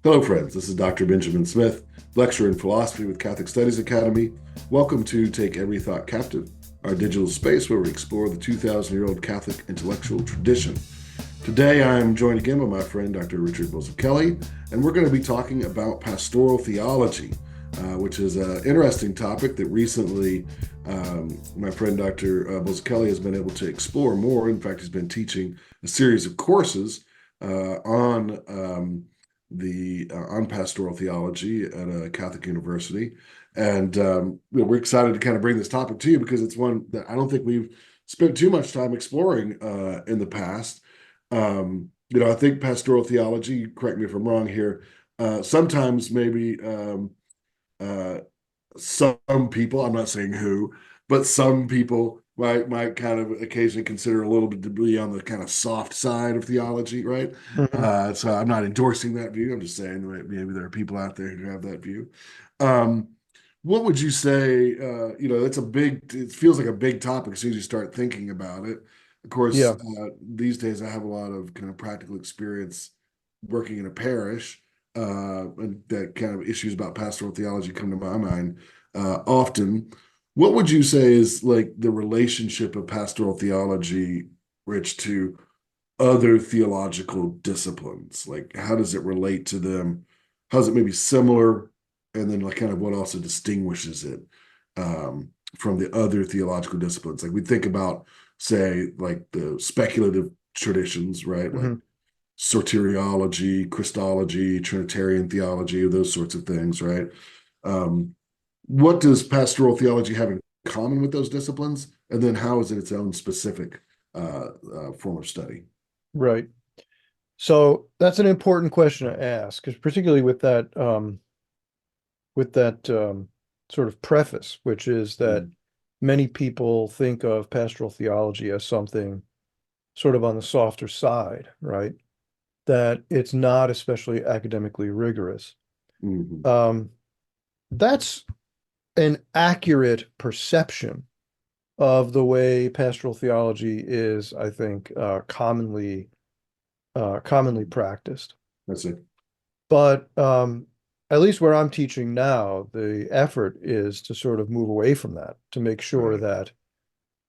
Hello, friends. This is Dr. Benjamin Smith, lecturer in philosophy with Catholic Studies Academy. Welcome to Take Every Thought Captive, our digital space where we explore the 2,000-year-old Catholic intellectual tradition. Today, I'm joined again by my friend, Dr. Richard Bulzacchelli, and we're going to be talking about pastoral theology, which is an interesting topic that recently my friend, Dr. Bulzacchelli, has been able to explore more. In fact, he's been teaching a series of courses on pastoral theology at a Catholic university. And we're excited to kind of bring this topic to you because it's one that I don't think we've spent too much time exploring in the past. I think pastoral theology, correct me if I'm wrong here, sometimes maybe uh, some people, I'm not saying who, but some people might kind of occasionally consider a little bit to be on the kind of soft side of theology, right? Mhm. So I'm not endorsing that view. I'm just saying that maybe there are people out there who have that view. Um, what would you say? It feels like a big topic as soon as you start thinking about it. Of course, Yeah. these days I have a lot of kind of practical experience working in a parish, and that kind of issues about pastoral theology come to my mind often. What would you say is like the relationship of pastoral theology, Rich, to other theological disciplines? Like, how does it relate to them? How's it maybe similar? And then, like, kind of what also distinguishes it from the other theological disciplines? Like, we think about, say, like the speculative traditions, right? Like Mhm. soteriology, Christology, Trinitarian theology, those sorts of things, right? Um, what does pastoral theology have in common with those disciplines? And then how is it its own specific form of study? Right. So that's an important question to ask, because particularly with that sort of preface, which is that Mm, many people think of pastoral theology as something sort of on the softer side, right? That it's not especially academically rigorous. mhm. Um, that's an accurate perception of the way pastoral theology is, I think, commonly practiced. That's it. But at least where I'm teaching now, the effort is to sort of move away from that,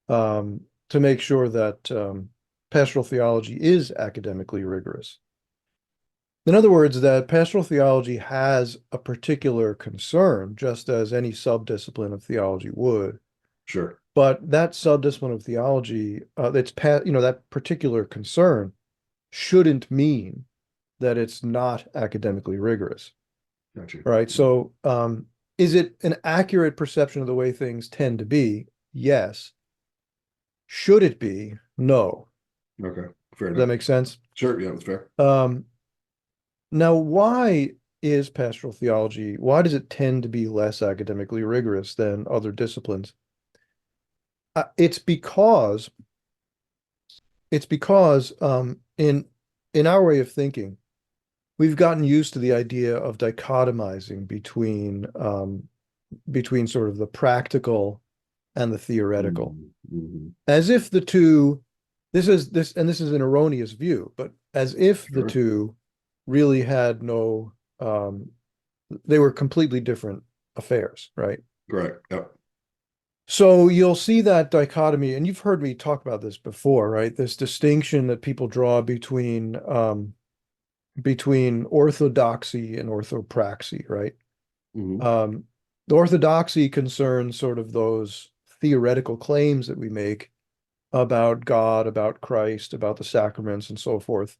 um, to make sure that pastoral theology is academically rigorous. In other words, that pastoral theology has a particular concern, just as any subdiscipline of theology would. Sure. But that subdiscipline of theology, that particular concern shouldn't mean that it's not academically rigorous. Gotcha. Right. So, is it an accurate perception of the way things tend to be? Yes. Should it be? No. Okay. Fair Does that enough. make sense? Sure. Yeah, that's fair. Um, Now, why is pastoral theology, why does it tend to be less academically rigorous than other disciplines? It's because in our way of thinking, we've gotten used to the idea of dichotomizing between sort of the practical and the theoretical, Mhm, mhm. as if the two, this is an erroneous view, but as if the Sure. two really had no, they were completely different affairs, right? Correct. Yep. So you'll see that dichotomy, and you've heard me talk about this before, right? This distinction that people draw between orthodoxy and orthopraxy, right? Hmm. Um, the orthodoxy concerns sort of those theoretical claims that we make about God, about Christ, about the sacraments, and so forth.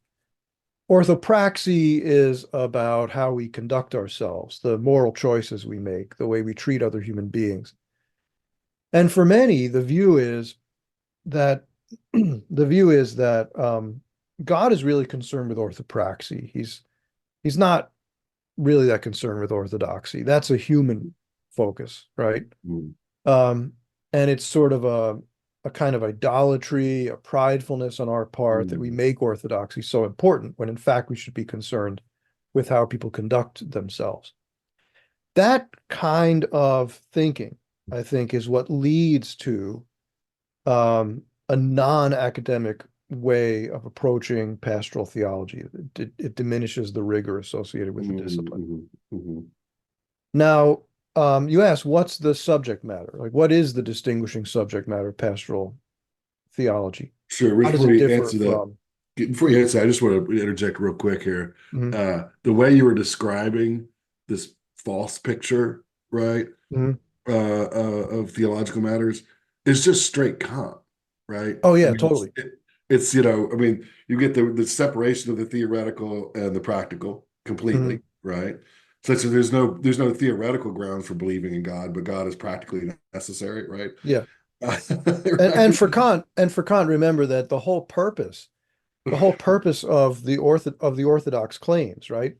Orthopraxy is about how we conduct ourselves, the moral choices we make, the way we treat other human beings. And for many, that the view is that God is really concerned with orthopraxy. He's not really that concerned with orthodoxy. That's a human focus, right? Hmm. Um, and it's sort of a kind of idolatry, a pridefulness on our part that we Hmm. make orthodoxy so important when in fact we should be concerned with how people conduct themselves. That kind of thinking, I think, is what leads to a non-academic way of approaching pastoral theology. It diminishes the rigor associated with the discipline. Now, you ask, what's the subject matter? Like, what is the distinguishing subject matter of pastoral theology? Sure. How does Before it you differ answer that, from? before you answer, I just want to interject real quick here. Mhm, The way you were describing this false picture, right, mhm. of theological matters is just straight Kant, right? Oh I yeah, mean, totally. it's I mean, you get the separation of the theoretical and the practical completely, Mhm. right? Such that there's no theoretical grounds for believing in God, but God is practically necessary, right? Yeah. And Right? for Kant, remember that the whole purpose of the Orthodox claims, right,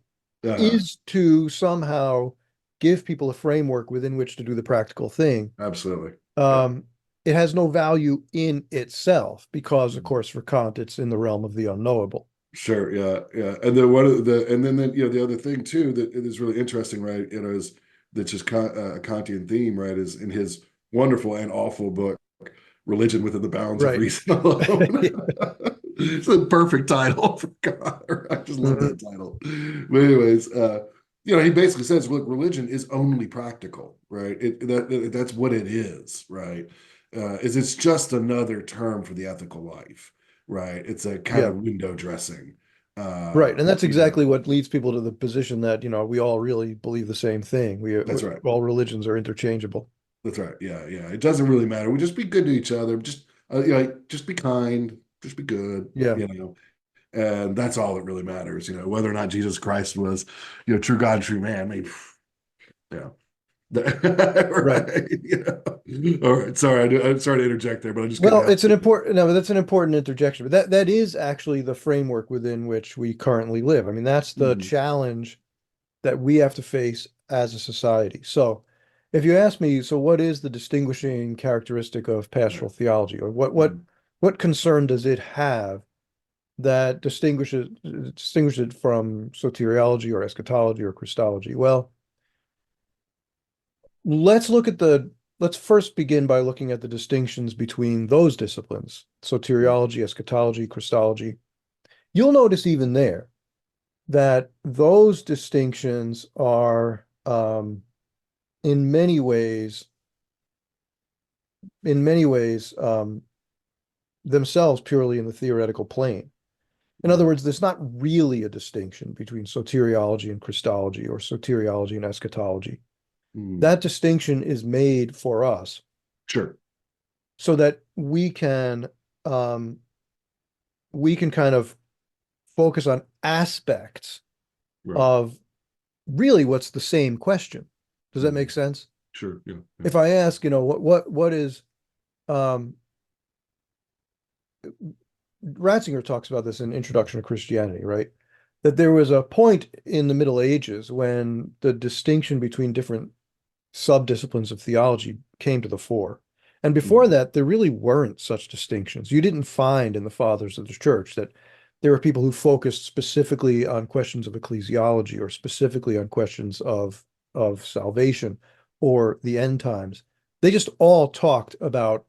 Uh, is to somehow give people a framework within which to do the practical thing. absolutely. Yeah. Um, it has no value in itself because, of course, for Kant, it's in the realm of the unknowable. Sure, yeah, yeah. And then one of the and then the other thing too that is really interesting, right? Is that's just a Kantian theme, right? Is in his wonderful and awful book, Religion Within the Bounds of Right. Reason Alone. Yeah. It's a perfect title for God. I just love Mhm. that title. But anyways, he basically says, look, religion is only practical, right? That's what it is, right? Is it's just another term for the ethical life, right? It's a kind Yeah. of window dressing. Right. And that's You know, exactly what leads people to the position that, we all really believe the same thing. that's right. All religions are interchangeable. That's right. Yeah, yeah. It doesn't really matter. We just be good to each other. Just be kind. Just be good. Yeah. And that's all that really matters. Whether or not Jesus Christ was, true God, true man. Maybe, yeah. Right. Right. All right. Sorry, I'm sorry to interject there, but I just couldn't Well, help it's an it. important, no, that's an important interjection, but that is actually the framework within which we currently live. I mean, that's the Mhm. challenge that we have to face as a society. So, if you ask me, so what is the distinguishing characteristic of Right. pastoral theology, or Mhm. what concern does it have that distinguishes it from soteriology or eschatology or Christology? Well, let's look at the let's first begin by looking at the distinctions between those disciplines, soteriology, eschatology, Christology. You'll notice even there that those distinctions are in many ways in many ways themselves purely in the theoretical plane. In other Right. words, there's not really a distinction between soteriology and Christology or soteriology and eschatology. Mhm. That distinction is made for us Sure. so that um, we can kind of focus on aspects Right. of really what's the same question. Does that make Mhm. sense? Sure. Yeah. Yeah. If I ask, what is um, Ratzinger talks about this in Introduction to Christianity, right? That there was a point in the Middle Ages when the distinction between different subdisciplines of theology came to the fore. And before Mhm. that, there really weren't such distinctions. You didn't find in the fathers of the church that there were people who focused specifically on questions of ecclesiology or specifically on questions of salvation or the end times. They just all talked about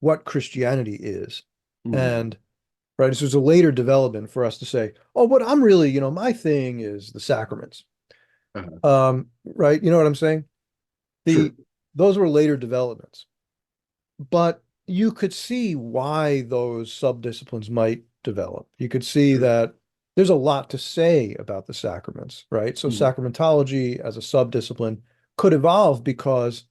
what Christianity is. Mhm. And right, this was a later development for us to say, oh, what I'm really, my thing is the sacraments. Uh-huh. Right, you know what I'm saying? Sure. The Those were later developments, but you could see why those subdisciplines might develop. You could see Sure. that there's a lot to say about the sacraments, right? So Mhm. sacramentology as a subdiscipline could evolve because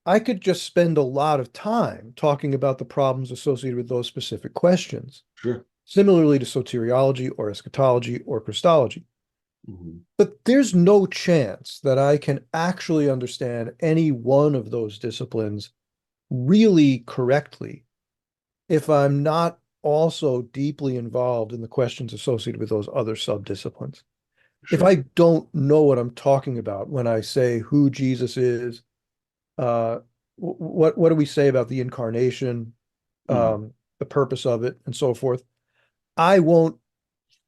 I could just spend a lot of time talking about the problems associated with those specific questions, Sure. similarly to soteriology or eschatology or Christology. Mhm. But there's no chance that I can actually understand any one of those disciplines really correctly if I'm not also deeply involved in the questions associated with those other subdisciplines. If Sure. I don't know what I'm talking about when I say who Jesus is, uh, what do we say about the incarnation, Mhm. the purpose of it, and so forth, I won't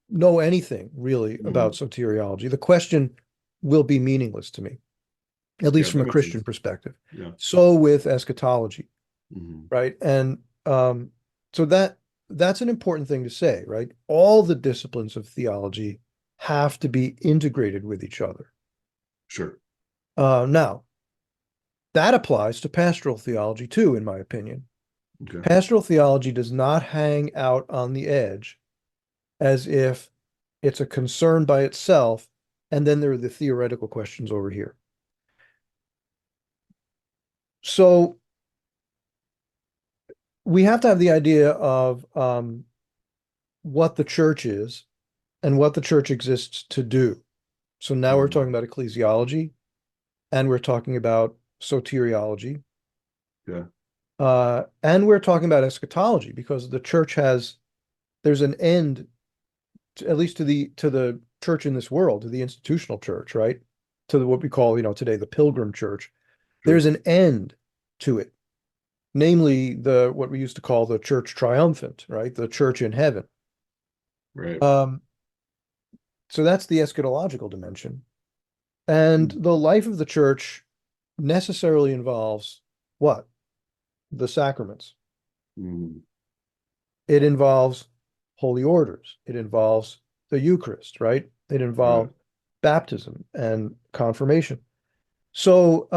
know anything really about Mhm. soteriology. The question will be meaningless to me, at Yeah, least from that a makes Christian sense. perspective. Yeah. So with eschatology, Mhm. right? And so that's an important thing to say, right? All the disciplines of theology have to be integrated with each other. Sure. Now, that applies to pastoral theology too, in my opinion. Okay. Pastoral theology does not hang out on the edge as if it's a concern by itself, and then there are the theoretical questions over here. So we have to have the idea of what the church is and what the church exists to do. So now we're talking Mhm. about ecclesiology and we're talking about soteriology, Yeah. and we're talking about eschatology because the church has there's an end to, at least to the church in this world, to the institutional church, right? To the, what we call, today the pilgrim church. Sure. There's an end to it, namely the what we used to call the church triumphant, right? The church in heaven. Right. Um, so that's the eschatological dimension. And the life of the church necessarily involves what? The sacraments. Mhm. It involves holy orders. It involves the Eucharist, right? It Right. involves baptism and confirmation. So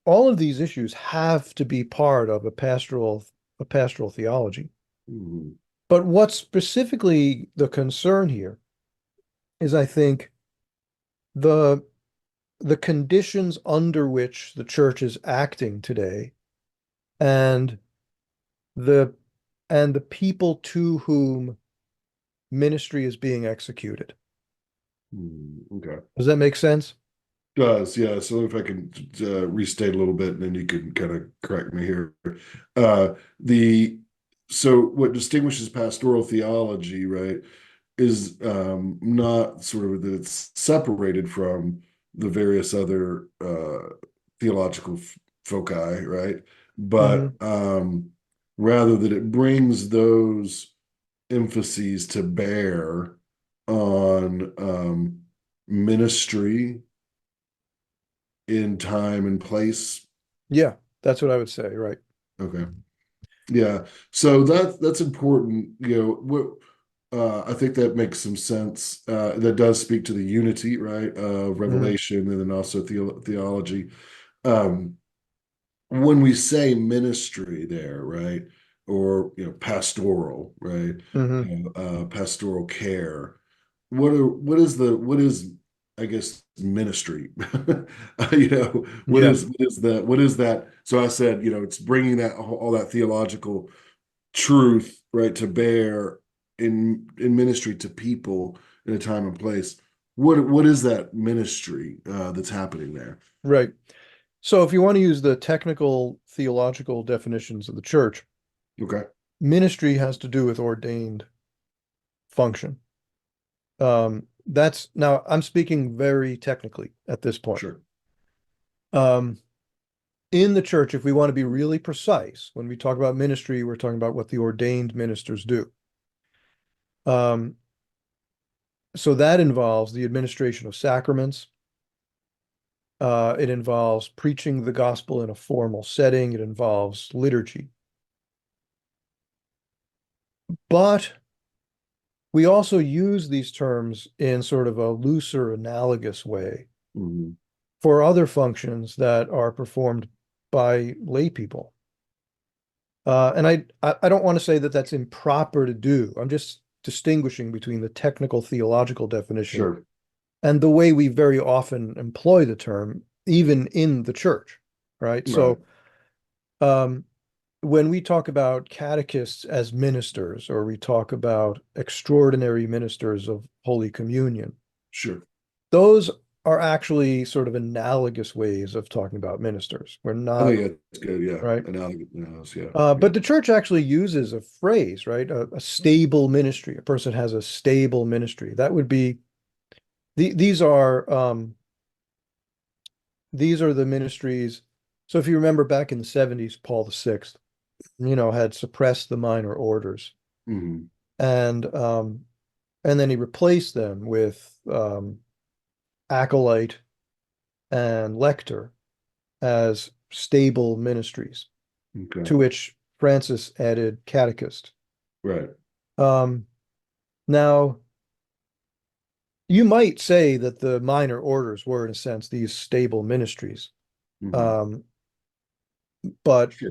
all of these issues have to be part of a pastoral theology. Mhm. But what's specifically the concern here is, I think, the the conditions under which the church is acting today and the the people to whom ministry is being executed. Mhm. Okay. Does that make sense? Does, yeah. So if I can restate a little bit, and then you can kind of correct me here. The so what distinguishes pastoral theology, right, is not sort of that it's separated from the various other theological foci, right? But Hmm. rather that it brings those emphases to bear on ministry in time and place. Yeah, that's what I would say, right? Okay. Yeah. So that's important. What I think that makes some sense. That does speak to the unity, right, of Hmm. revelation and then also theology. Um, when we say ministry there, right, or pastoral, right, Hmm. pastoral care, what is I guess ministry? What Yeah, is that? So I said, it's bringing that all that theological truth, right, to bear in ministry to people in a time and place. What is that ministry that's happening there? right. So if you want to use the technical theological definitions of the church, Okay, ministry has to do with ordained function. That's now I'm speaking very technically at this point. sure. Um, in the church, if we want to be really precise, when we talk about ministry, we're talking about what the ordained ministers do. Um, so that involves the administration of sacraments. It involves preaching the gospel in a formal setting. It involves liturgy. But we also use these terms in sort of a looser, analogous way Mhm. for other functions that are performed by lay people. And I don't want to say that that's improper to do. I'm just distinguishing between the technical theological definition Sure. and the way we very often employ the term, even in the church, right? Right. So um, when we talk about catechists as ministers, or we talk about extraordinary ministers of Holy Communion, Sure. those are actually sort of analogous ways of talking about ministers. We're I not, think that's good. Yeah. right? Analogous. Yeah. Yeah. But the church actually uses a phrase, right? A stable ministry. A person has a stable ministry. That would be these are the ministries. So if you remember back in the 70s, Paul VI, had suppressed the minor orders, Hmm. and then he replaced them with acolyte and lector as stable ministries, Okay. to which Francis added catechist. Right. Um, Now, you might say that the minor orders were, in a sense, these stable ministries. Hmm. Um, but Sure.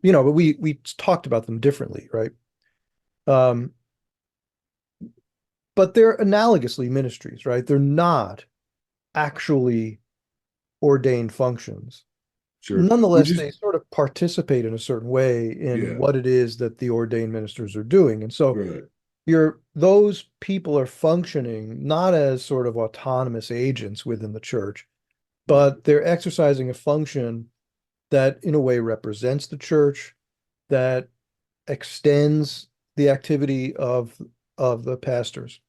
but we talked about them differently, right? Um, but they're analogously ministries, right? They're not actually ordained functions. Sure. Would Nonetheless, you? they sort of participate in a certain way in Yeah. what it is that the ordained ministers are doing. And so Right. those people are functioning not as sort of autonomous agents within the church, Right. but they're exercising a function that in a way represents the church, that extends the activity of the pastors.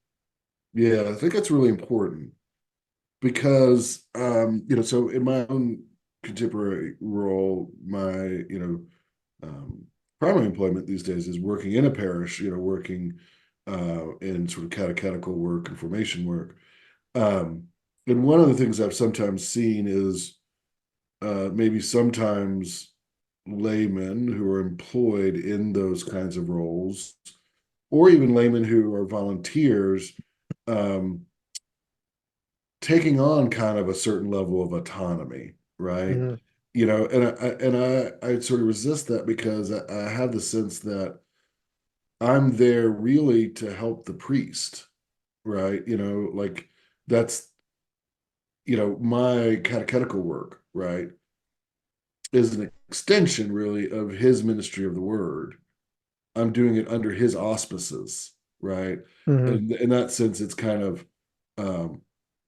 Yeah, I think that's really important because so in my own contemporary role, my primary employment these days is working in a parish, working in sort of catechetical work and formation work. Um, and one of the things I've sometimes seen is maybe sometimes laymen who are employed in those kinds of roles, or even laymen who are volunteers, um, taking on kind of a certain level of autonomy, right? Mhm. And I sort of resist that because I have the sense that I'm there really to help the priest, right? Like that's my catechetical work, right, is an extension really of his ministry of the word. I'm doing it under his auspices, right? Mhm. And in that sense, it's kind of um,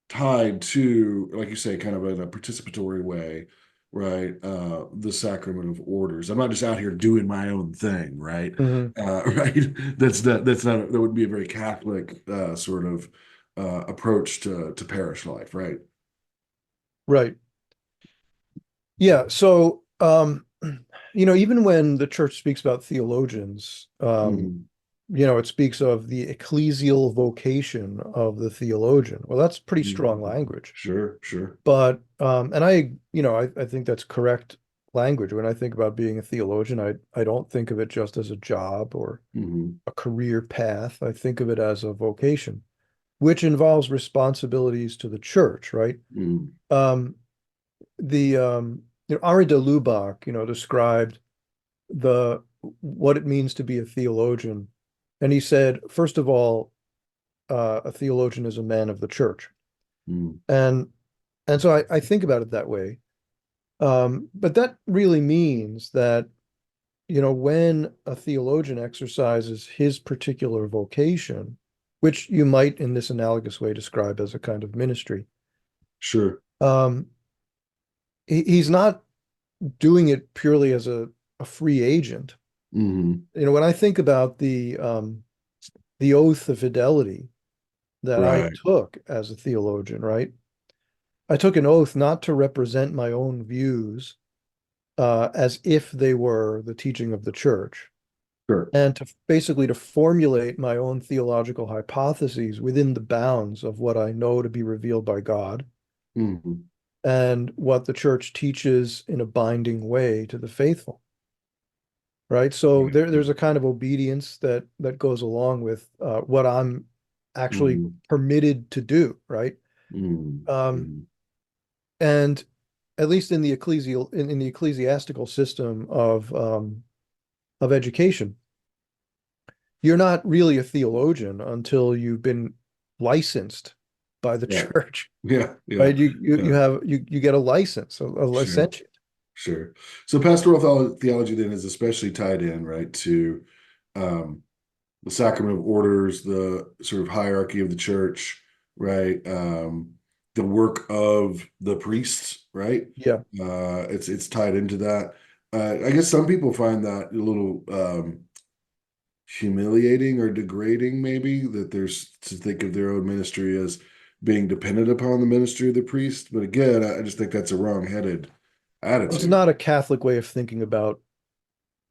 tied to, like you say, kind of in a participatory way, right? The sacrament of orders. I'm not just out here doing my own thing, right? Mhm. Right. That would be a very Catholic sort of approach to parish life, right? Right. Yeah. So, even when the church speaks about theologians, Mhm. it speaks of the ecclesial vocation of the theologian. Well, that's pretty strong Mhm. language. Sure, sure. But and I think that's correct language. When I think about being a theologian, I don't think of it just as a job or Hmm. a career path. I think of it as a vocation, which involves responsibilities to the church, right? Hmm. Um, the Henri de Lubac, described the what it means to be a theologian, and he said, first of all, a theologian is a man of the church, Hmm. and so I think about it that way. But that really means that, when a theologian exercises his particular vocation, which you might in this analogous way describe as a kind of ministry, Sure. um, he's not doing it purely as a free agent. Hmm. When I think about the oath of fidelity that I Right. took as a theologian, right? I took an oath not to represent my own views as if they were the teaching of the church, Sure. and to basically to formulate my own theological hypotheses within the bounds of what I know to be revealed by God Hmm. and what the church teaches in a binding way to the faithful. Right. So Right. there's a kind of obedience that goes along with what I'm actually Hmm. permitted to do. Right. Hmm. Um, Hmm. and at least in the in the ecclesiastical system of education, you're not really a theologian until you've been licensed by the Right. church. Yeah. Yeah. Right. You Yeah. have you get a license, a Sure. licentiate. Sure. So pastoral theology then is especially tied in, right, to um, the sacrament of orders, the sort of hierarchy of the church, right? The work of the priests, right? Yeah. It's tied into that. I guess some people find that a little humiliating or degrading, maybe, that there's to think of their own ministry as being dependent upon the ministry of the priest. But again, I just think that's a wrong-headed It's attitude. not a Catholic way of thinking about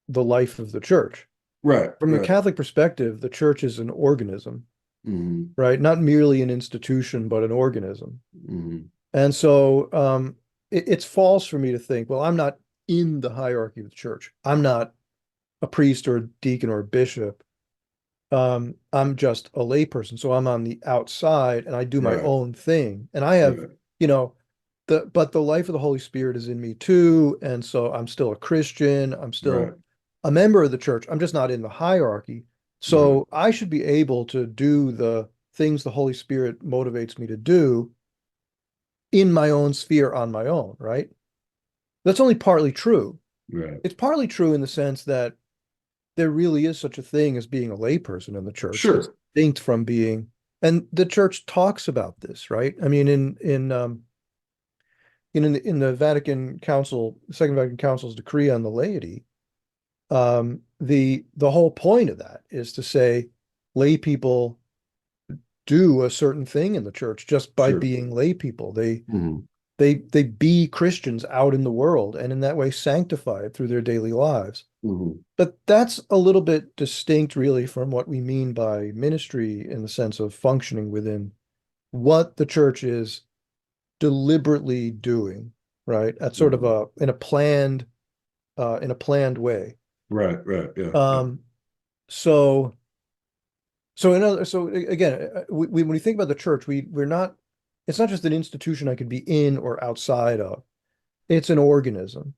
the life of the church. Right, From the right. Catholic perspective, the church is an organism, Hmm. right? Not merely an institution, but an organism. Hmm. And so it's false for me to think, well, I'm not in the hierarchy of the church. I'm not a priest or a deacon or a bishop. I'm just a layperson, so I'm on the outside and I do my Right. own thing. And I have, Right. you know, but the life of the Holy Spirit is in me too. And so I'm still a Christian. I'm Right. still a member of the church. I'm just not in the hierarchy. Right. So I should be able to do the things the Holy Spirit motivates me to do in my own sphere on my own, right? That's only partly true. Right. It's partly true in the sense that there really is such a thing as being a layperson in the church, Sure. distinct from being, and the church talks about this, right? I mean, in the Vatican Council, Second Vatican Council's decree on the laity, the whole point of that is to say lay people do a certain thing in the church just by Sure. being lay people. Hmm. They be Christians out in the world and in that way sanctified through their daily lives. Hmm. But that's a little bit distinct, really, from what we mean by ministry in the sense of functioning within what the church is deliberately doing, right? At sort of Hmm. a in a planned way. Right. Right. Yeah. Yeah. Um, so so again, when we think about the church, we're not. It's not just an institution I could be in or outside of. It's an organism.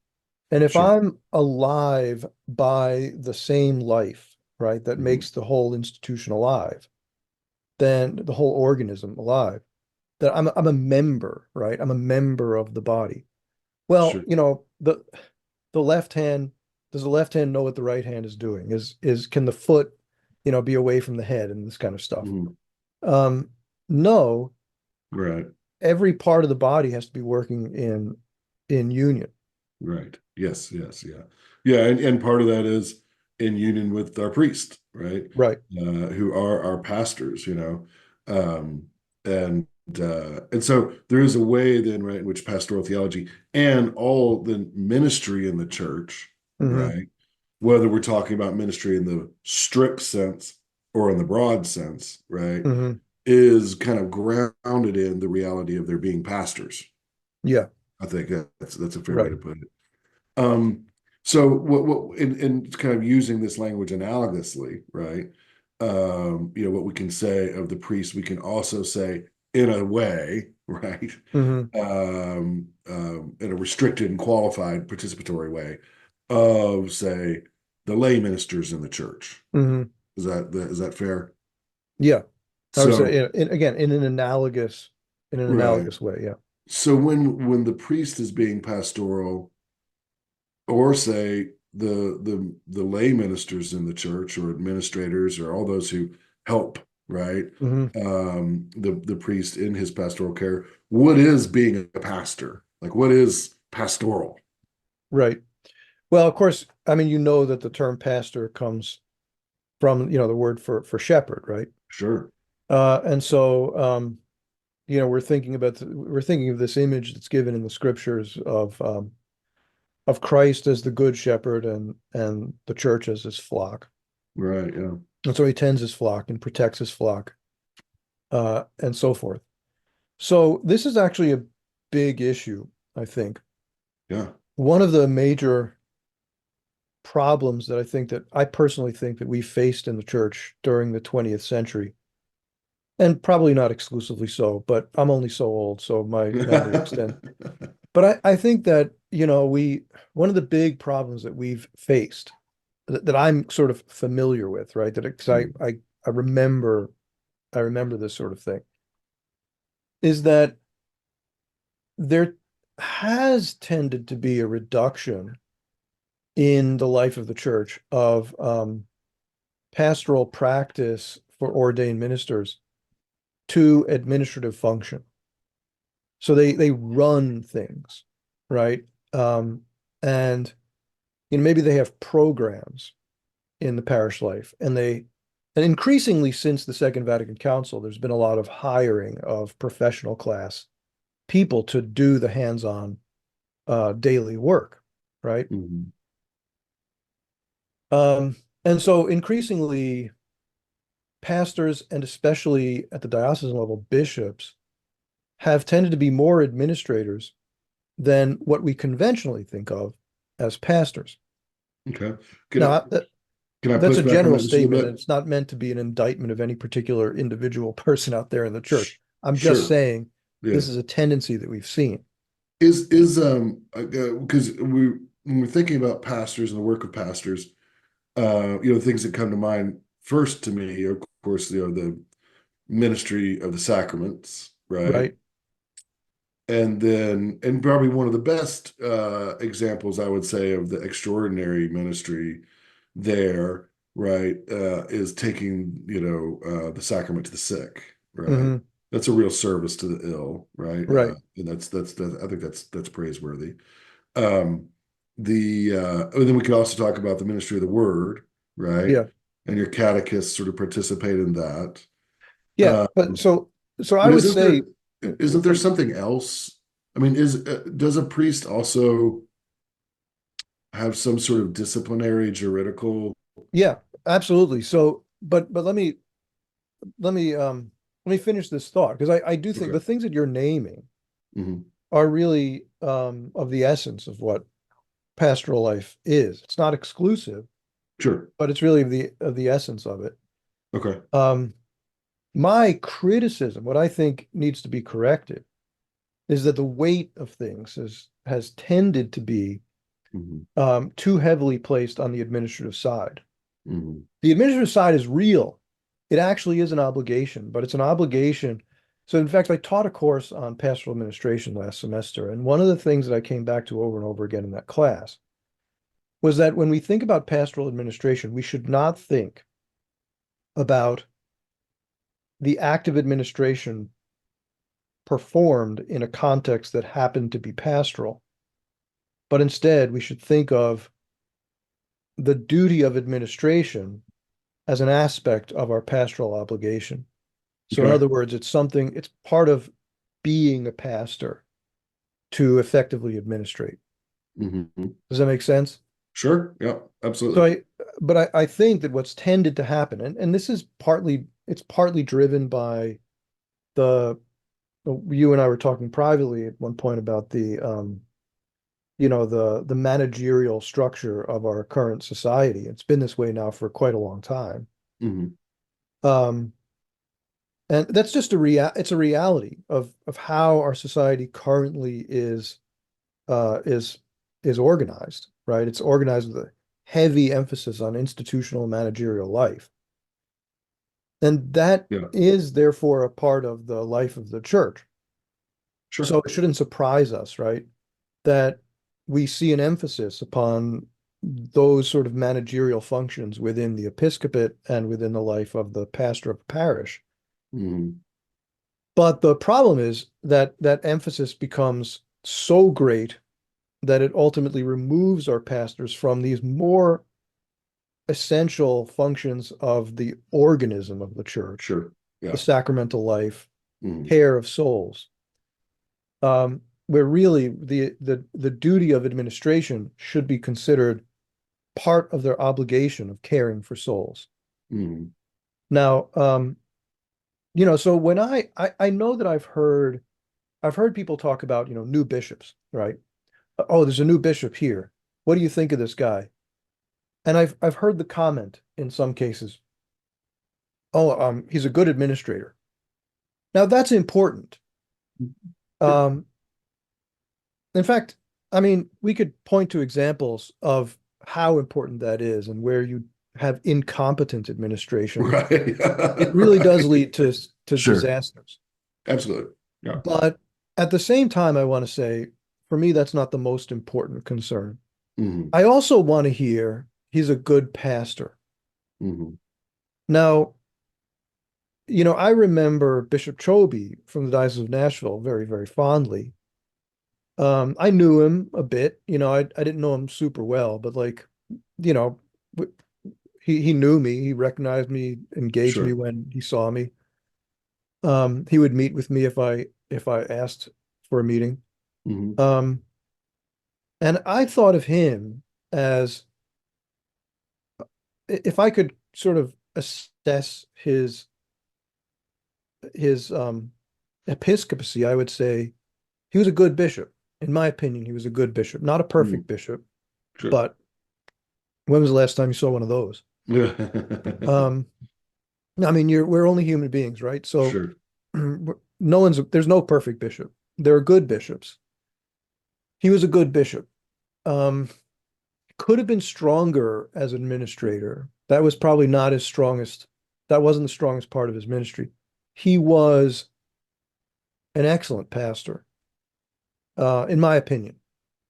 And if Sure. I'm alive by the same life, right, that Hmm. makes the whole institution alive, then the whole organism alive, that I'm a member, right? I'm a member of the body. Well, Sure. the left hand, does the left hand know what the right hand is doing? Is can the foot, be away from the head and this kind of stuff? Hmm. Um, no, Right. every part of the body has to be working in union. Right. Yes. Yes. Yeah. Yeah. And part of that is in union with our priest, right? Right. Who are our pastors, you know. Um, and so there is a way then, right, in which pastoral theology and all the ministry in the church, Hmm. right, whether we're talking about ministry in the strict sense or in the broad sense, right, Hmm. is kind of grounded in the reality of there being pastors. Yeah. I think that's a fair way Right. to put it. Um, so what in kind of using this language analogously, right? What we can say of the priest, we can also say in a way, right? Hmm. In a restricted and qualified participatory way of, say, the lay ministers in the church. Hmm. Is that fair? Yeah. I would say, So, again, in an right. analogous way. Yeah. So when the priest is being pastoral, or say the lay ministers in the church or administrators or all those who help, right, Hmm. the priest in his pastoral care, what is being a pastor, like what is pastoral? Right. Well, of course, I mean, that the term pastor comes from, the word for shepherd, right? Sure. And so, we're thinking of this image that's given in the scriptures of Christ as the good shepherd and the church as his flock. Right. Yeah. And so he tends his flock and protects his flock, and so forth. So this is actually a big issue, I think. Yeah. One of the major problems that I personally think that we faced in the church during the 20th century, and probably not exclusively so, but I'm only so old, so my memory extends. But I think that, one of the big problems that we've faced that I'm sort of familiar with, right? That because I remember this sort of thing, is that there has tended to be a reduction in the life of the church of pastoral practice for ordained ministers to administrative function. So they run things, right? And maybe they have programs in the parish life, and increasingly since the Second Vatican Council, there's been a lot of hiring of professional class people to do the hands-on daily work, right? Mhm. And so increasingly pastors and especially at the diocesan level, bishops have tended to be more administrators than what we conventionally think of as pastors. Okay. Now, Good. Can I That's push a back on general that just a statement, little and bit? it's not meant to be an indictment of any particular individual person out there in the church. I'm just Sure. saying Yeah. this is a tendency that we've seen. Is because when we're thinking about pastors and the work of pastors, things that come to mind first to me, of course, the ministry of the sacraments, right? Right. And probably one of the best examples I would say of the extraordinary ministry there, right, is taking, the sacrament to the sick, right? Hmm. That's a real service to the ill, right? Right. And that's I think that's praiseworthy. Um, and then we could also talk about the ministry of the word, right? Yeah. And your catechists sort of participate in that. Yeah. But Um, so I but would say, isn't there something else? I mean, does a priest also have some sort of disciplinary juridical? yeah, absolutely. So, but let me finish this thought, because I do think Okay. the things that you're naming Hmm. are really of the essence of what pastoral life is. It's not exclusive, Sure. but it's really of the essence of it. Okay. Um, my criticism, what I think needs to be corrected, is that the weight of things has tended to be Hmm. too heavily placed on the administrative side. Hmm. The administrative side is real. It actually is an obligation, but it's an obligation. So, in fact, I taught a course on pastoral administration last semester, and one of the things that I came back to over and over again in that class was that when we think about pastoral administration, we should not think about the active administration performed in a context that happened to be pastoral, but instead we should think of the duty of administration as an aspect of our pastoral obligation. So, in Okay. other words, it's part of being a pastor to effectively administrate. Hmm. Does that make sense? Sure. Yeah, So absolutely. I think that what's tended to happen, and this is partly driven by the, you and I were talking privately at one point about the managerial structure of our current society. It's been this way now for quite a long time. Hmm. Um, and that's just it's a reality of how our society currently uh, is is organized, right? It's organized with a heavy emphasis on institutional managerial life. And that Yeah, is therefore a part of the life of the church. So sure. it shouldn't surprise us, right, that we see an emphasis upon those sort of managerial functions within the episcopate and within the life of the pastor of a parish. Hmm. But the problem is that that emphasis becomes so great that it ultimately removes our pastors from these more essential functions of the organism of the church, Sure. the Yeah. sacramental life, Hmm. care of souls, where really the duty of administration should be considered part of their obligation of caring for souls. Hmm. Now, so when I know that I've heard people talk about, new bishops, right? Oh, there's a new bishop here. What do you think of this guy? And I've heard the comment in some cases, oh, he's a good administrator. Now that's important. Sure. Um, in fact, I mean, we could point to examples of how important that is, and where you have incompetent administration, Right. it really does Right. lead to Sure. disasters. Absolutely. Yeah. But at the same time, I want to say, for me, that's not the most important concern. Hmm. I also want to hear he's a good pastor. Hmm. Now, I remember Bishop Choby from the Diocese of Nashville very, very fondly. I knew him a bit, I didn't know him super well, but like, you know, he knew me, he recognized me, engaged me Sure. when he saw me. He would meet with me if I asked for a meeting. Hmm. Um, and I thought of him as, if I could sort of assess his episcopacy, I would say he was a good bishop. In my opinion, he was a good bishop, not a Hmm. perfect bishop, Sure. but when was the last time you saw one of those? Um, I mean, we're only human beings, right? So Sure. there's no perfect bishop. There are good bishops. He was a good bishop. Um, could have been stronger as an administrator. That was probably not his strongest, that wasn't the strongest part of his ministry. He was an excellent pastor, in my opinion.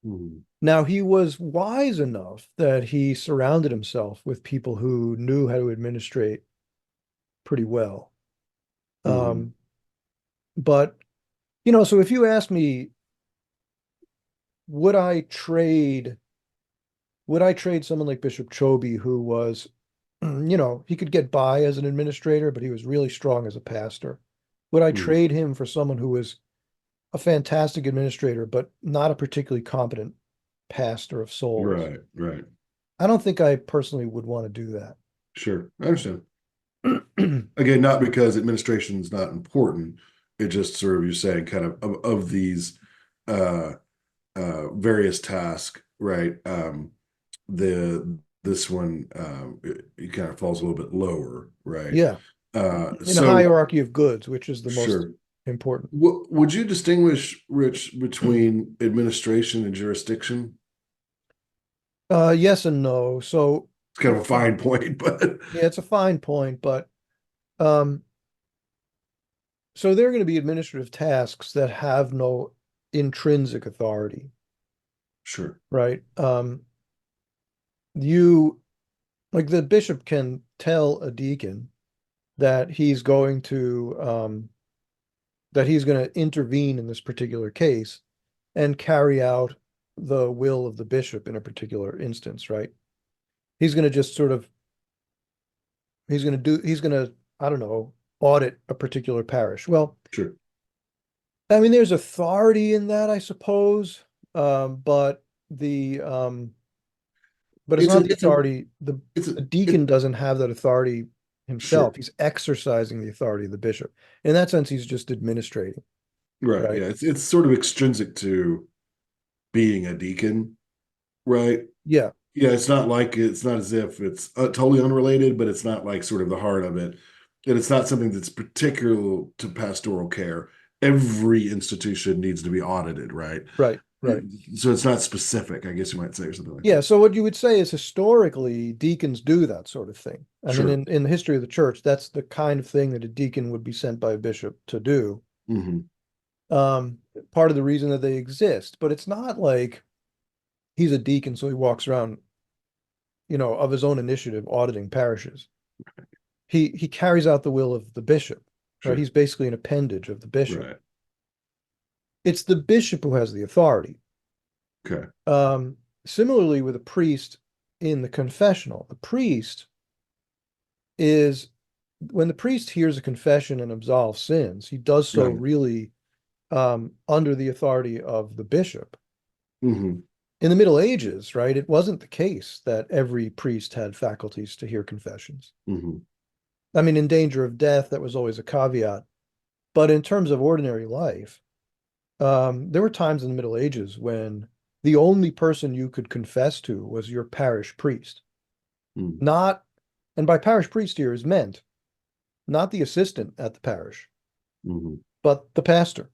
Mhm. Now, he was wise enough that he surrounded himself with people who knew how to administrate pretty well. Mhm. Um, but, so if you ask me, would I trade, would I trade someone like Bishop Choby, who was, he could get by as an administrator, but he was really strong as a pastor? Would I Mhm. trade him for someone who was a fantastic administrator, but not a particularly competent pastor of souls? Right, right. I don't think I personally would want to do Sure. I understand. that. Again, not because administration is not important. It just sort of you're saying kind of these uh various tasks, right? This one it kind of falls a little bit lower, right? Yeah, in a So hierarchy of goods, which is the most sure. important. Would you distinguish, Rich, between administration and jurisdiction? Yes and no. So, It's kind of a fine point, but yeah, it's a fine point, but um, so there are going to be administrative tasks that have no intrinsic authority, sure, right? You like the bishop can tell a deacon that he's going to intervene in this particular case and carry out the will of the bishop in a particular instance, right? He's going to just sort of he's going to, I don't know, audit a particular parish. Well, sure. I mean, there's authority in that, I suppose, but it's It's not a the it's a authority. it's a The deacon doesn't have that authority himself. sure. He's exercising the authority of the bishop. In that sense, he's just administrating, Right. right? Yeah. It's sort of extrinsic to being a deacon, right? Yeah, Yeah. It's not as if it's totally unrelated, but it's not like sort of the heart of it. And it's not something that's particular to pastoral care. Every institution needs to be audited, right? right, right. So it's not specific, I guess you might say, or something like Yeah, that. so what you would say is historically deacons do that sort of thing. I mean, Sure. in the history of the church, that's the kind of thing that a deacon would be sent by a bishop to do. Hmm. Um, part of the reason that they exist, but it's not like he's a deacon, so he walks around, of his own initiative auditing parishes. He carries out the will of the bishop, right? Sure. He's basically an appendage of the bishop. Right. It's the bishop who has the authority. Okay. Um, similarly with a priest in the confessional, the priest is when the priest hears a confession and absolves sins, he does so Right. really under the authority of the bishop. Hmm. In the Middle Ages, right, it wasn't the case that every priest had faculties to hear confessions. Hmm. I mean, in danger of death, that was always a caveat. But in terms of ordinary life, there were times in the Middle Ages when the only person you could confess to was your parish priest. Hmm. Not, and by parish priest here is meant not the assistant at the parish, Hmm. but the pastor,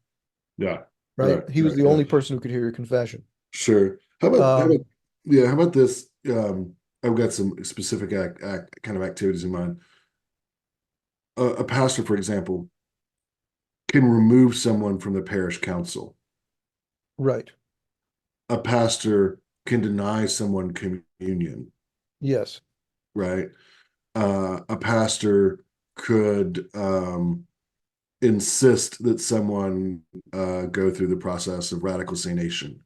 Yeah. right? Right. He was Right. the Yeah. only person who could hear your confession. Sure. How Um, about yeah, how about this? I've got some specific kind of activities in mind. A pastor, for example, can remove someone from the parish council. right. A pastor can deny someone communion, Yes. right? A pastor could insist that someone go through the process of radical sanation,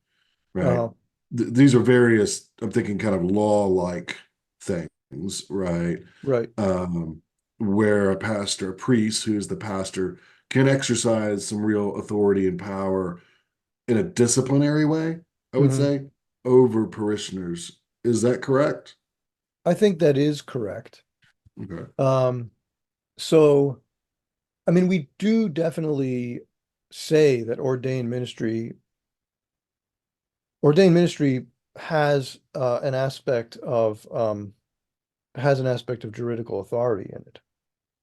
right? Uh, These are various, I'm thinking kind of law-like things, right? right. Where a priest, who is the pastor, can exercise some real authority and power in a disciplinary way, I would Hmm. say, over parishioners. Is that correct? I think that is correct. Okay. Um, so, I mean, we do definitely say that ordained ministry has an aspect of has an aspect of juridical authority in it.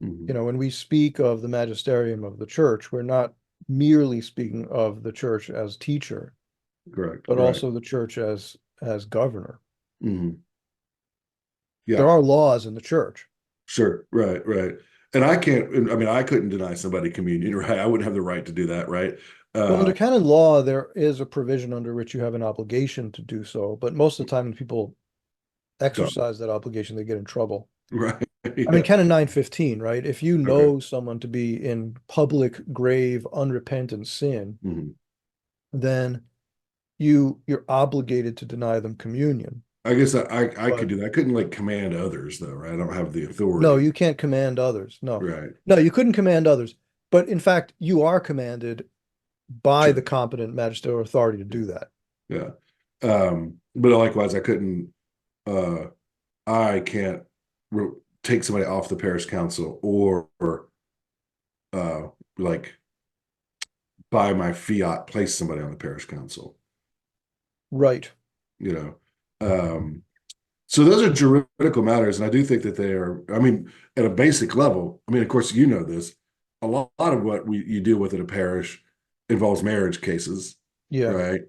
Mhm. When we speak of the magisterium of the church, we're not merely speaking of the church as teacher, Correct. but Right. also the church as governor. Mhm. There Yeah. are laws in the church. Sure. Right. Right. And I can't, I mean, I couldn't deny somebody communion, right? I wouldn't have the right to do that, right? Well, under Uh, canon law, there is a provision under which you have an obligation to do so, but most of the time when people don't. exercise that obligation, they get in trouble. Right. I mean, Yeah. canon 915, right? If you Okay. know someone to be in public, grave, unrepentant sin, Mhm. then you're obligated to deny them communion. I guess I could But do that. I couldn't like command others though, right? I don't have the no, authority. you can't command others. No. Right. No, you couldn't command others. But in fact, you are commanded by the Sure. competent magisterial authority to do that. Yeah. But likewise, I couldn't, uh, I can't take somebody off the parish council or uh, like by my fiat place somebody on the parish council, Right. you know. So those are juridical matters, and I do think that they are, I mean, at a basic level, I mean, of course, you know this, a lot of what you deal with in a parish involves marriage cases, Yeah. right?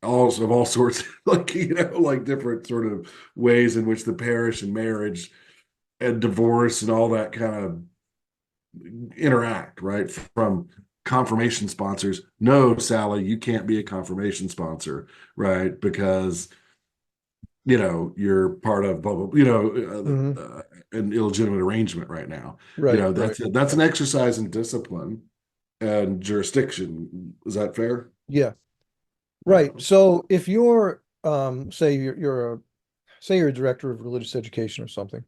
All sorts, like, like different sort of ways in which the parish and marriage and divorce and all that kind of interact, right? From confirmation sponsors. No, Sally, you can't be a confirmation sponsor, right? Because you're part of blah, blah, Hmm. an illegitimate arrangement right now. Right. Right. That's an exercise in discipline and jurisdiction. Is that fair? Yeah. Yeah. Right. So if you're say you're a director of religious education or something,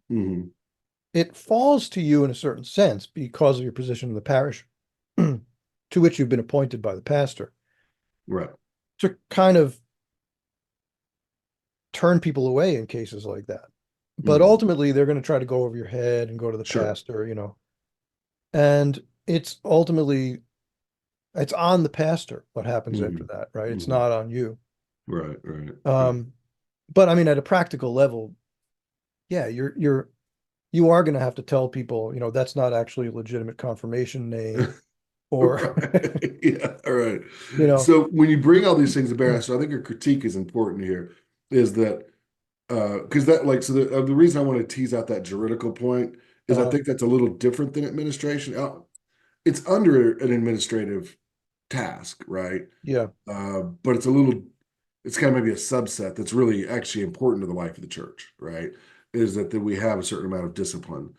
Hmm. it falls to you in a certain sense because of your position in the parish to which you've been appointed by the pastor Right. to kind of turn people away in cases like that. But Hmm. ultimately, they're going to try to go over your head and go to the Sure. pastor. And it's on the pastor what happens after Hmm. that, right? It's Hmm. not on you. Right. Right. Right. Um, but I mean, at a practical level, yeah, you are going to have to tell people, that's not actually a legitimate confirmation name, or Right. Yeah. All right. you know, So when you bring all these things to bear, so I think your critique is important here, is that because that like so the reason I want to tease out that juridical point is I uh, think that's a little different than administration. It's under an administrative task, right? yeah, But it's kind of maybe a subset that's really actually important to the life of the church, right? Is that we have a certain amount of discipline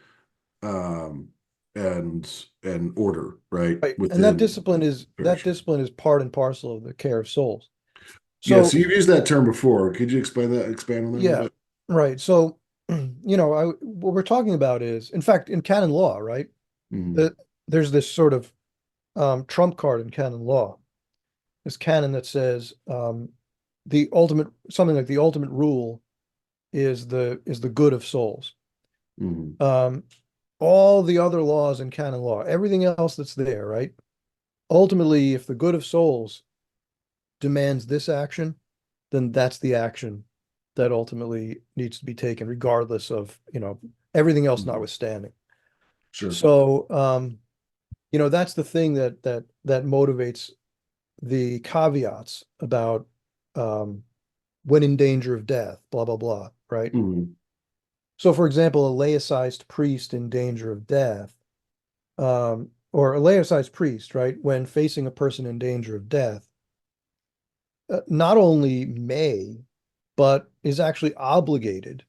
um, and order, right, right. And that within discipline is that parishes. discipline is part and parcel of the care of souls. Yeah, So so you've used that term before. Could you expand on that a little yeah, bit? right. So what we're talking about is, in fact, in canon law, right? Hmm. That there's this sort of trump card in canon law. This canon that says the ultimate something like the ultimate rule is the good of souls. Hmm. Um, all the other laws in canon law, everything else that's there, right? Ultimately, if the good of souls demands this action, then that's the action that ultimately needs to be taken, regardless of, everything else Hmm. notwithstanding. Sure. So, that's the thing that motivates the caveats about um, when in danger of death, blah, blah, blah, right? Hmm. So, for example, a laicized priest in danger of death, or a laicized priest, right, when facing a person in danger of death, not only may, but is actually obligated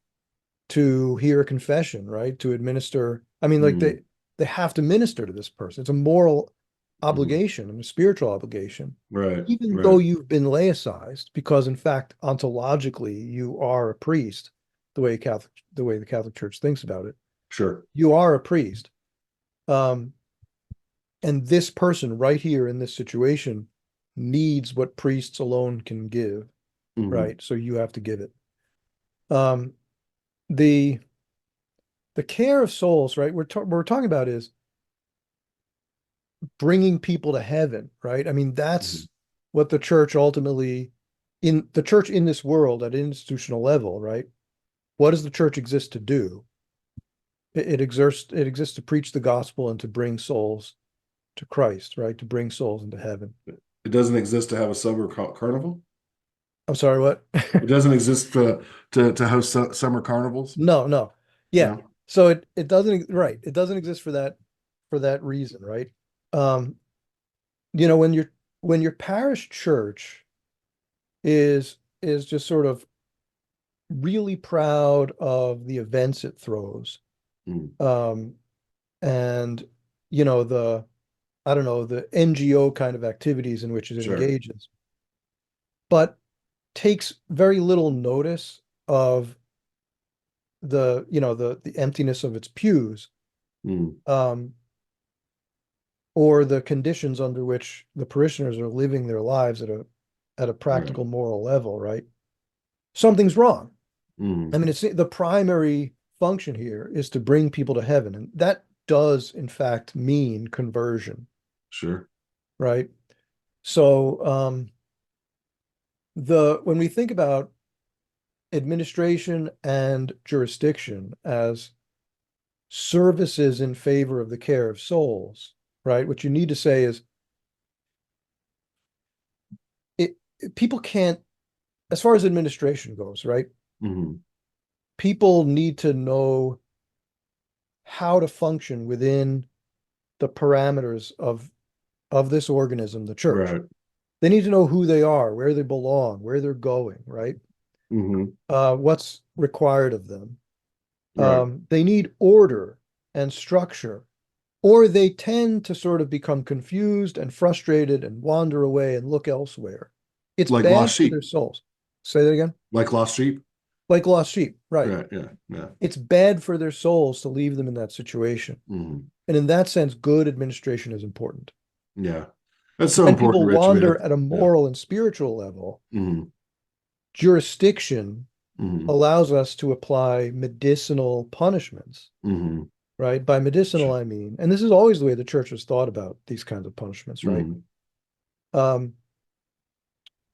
to hear a confession, right? To administer. I mean, like Hmm. they have to minister to this person. It's a moral Hmm. obligation and a spiritual obligation, Right. even though Right. you've been laicized, because in fact, ontologically, you are a priest, the way the Catholic Church thinks about it. Sure. You are a priest. Um, and this person right here in this situation needs what priests alone can give, Hmm. right? So you have to give it. Um, the the care of souls, right? What we're talking about is bringing people to heaven, right? I mean, Hmm. that's what the church in this world at an institutional level, right? what does the church exist to do? It exists to preach the gospel and to bring souls to Christ, right? To bring souls into heaven. It doesn't exist to have a summer carnival. I'm sorry, what? It doesn't exist to host summer carnivals. No, no. Yeah. No. So it doesn't, right. It doesn't exist for that reason, right? Um, when your parish church is just sort of really proud of the events it throws, Mm, um, and the I don't know, the NGO kind of activities in which it sure. engages, but takes very little notice of the emptiness of its pews, Mm, um, or the conditions under which the parishioners are living their lives at a right. practical moral level, right? Something's wrong. I Mm, mean, it's the primary function here is to bring people to heaven, and that does in fact mean conversion, sure. right? So the when we think about administration and jurisdiction as services in favor of the care of souls, right? What you need to say is it people can't, as far as administration goes, right? Mm, People need to know how to function within the parameters of this organism, the church. right. They need to know who they are, where they belong, where they're going, right? Mm, What's required of them. right. They need order and structure, or they tend to sort of become confused and frustrated and wander away and look elsewhere. It's Like bad lost for their sheep. souls. Say that again. Like lost sheep. Like lost sheep, right? Right. Yeah. Yeah. It's bad for their souls to leave them in that situation. Mm, And in that sense, good administration is important. yeah. That's so When important, people Rich. wander Man. at a Yeah. moral and spiritual level, Mm, jurisdiction mm, allows us to apply medicinal punishments, mm, right? By medicinal, sure. I mean, and this is always the way the church has thought about these kinds of punishments, right? Mm, Um,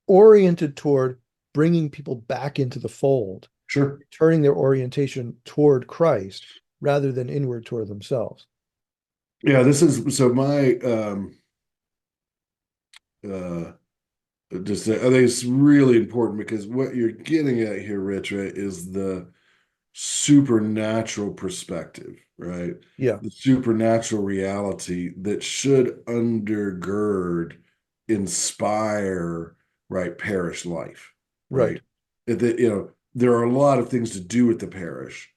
Oriented toward bringing people back into the fold, sure. turning their orientation toward Christ rather than inward toward themselves. Yeah. This is so my uh just I think it's really important because what you're getting at here, Rich, right, is the supernatural perspective, right? Yeah, The supernatural reality that should undergird, inspire, right, parish life, right. right? There are a lot of things to do with the parish.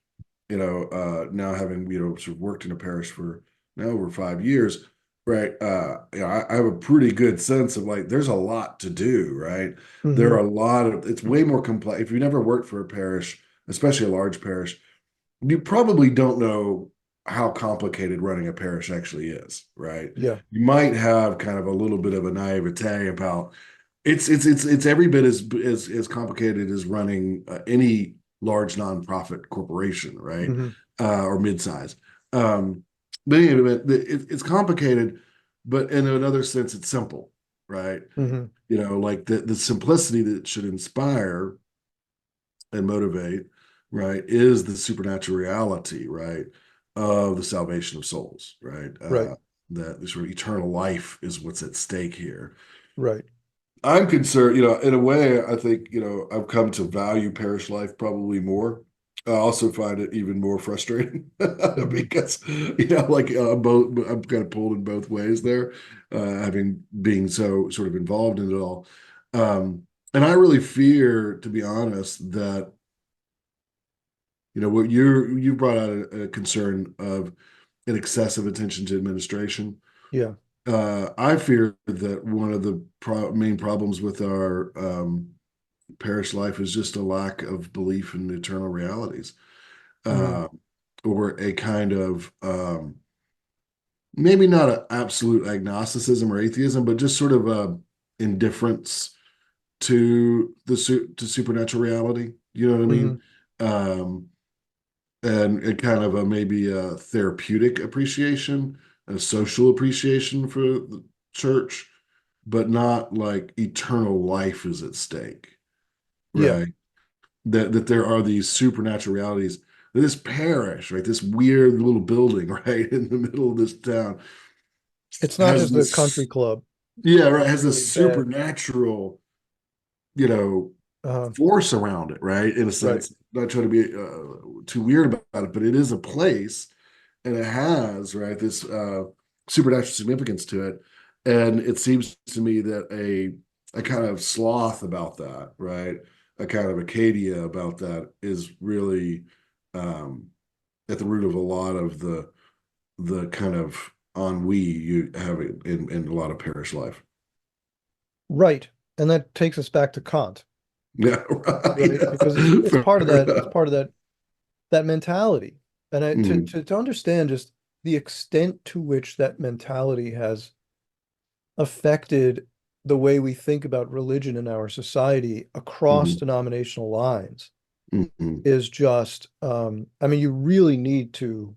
Now having, sort of worked in a parish for now over 5 years, right? I have a pretty good sense of like there's a lot to do, right? There are Hmm. a lot of it's way more complex. If you never worked for a parish, especially a large parish, you probably don't know how complicated running a parish actually is, right? Yeah. You might have kind of a little bit of a naivete about it's every bit as complicated as running any large nonprofit corporation, right? Hmm. Or mid-size. Um, but anyway, it's complicated, but in another sense, it's simple, right? Hmm. Like the simplicity that should inspire and motivate, right, is the supernatural reality, right, of the salvation of souls, right? Right. That the sort of eternal life is what's at stake here. Right. I'm concerned, in a way, I think, I've come to value parish life probably more. I also find it even more frustrating Hmm. because, I'm kind of pulled in both ways there, having being so sort of involved in it all. And I really fear, to be honest, that what you brought out a concern of an excessive attention to administration. Yeah. I fear that one of the main problems with our parish life is just a lack of belief in eternal realities, Hmm. uh, or a kind of maybe not an absolute agnosticism or atheism, but just sort of a indifference to to supernatural reality. You know what I Hmm. mean? Um, and kind of a maybe a therapeutic appreciation, a social appreciation for the church, but not like eternal life is at stake, Yeah. right? that there are these supernatural realities. This parish, right, this weird little building, right, in the middle of this town, It's not has just a country this, club. yeah, right, has Really this bad. supernatural, you know, Uh, force around it, right? In a right. sense, not trying to be too weird about it, but it is a place, and it has, right, this supernatural significance to it. And it seems to me that a kind of sloth about that, right? A kind of Acadia about that is really um, at the root of a lot of the kind of ennui you have in a lot of parish life. Right. And that takes us back to Kant, Yeah, right. right? Yeah. Because it's part of Fair that, it's enough. part of that mentality. And Mm, to understand just the extent to which that mentality has affected the way we think about religion in our society across mm, denominational lines mm, is just, I mean, you really need to.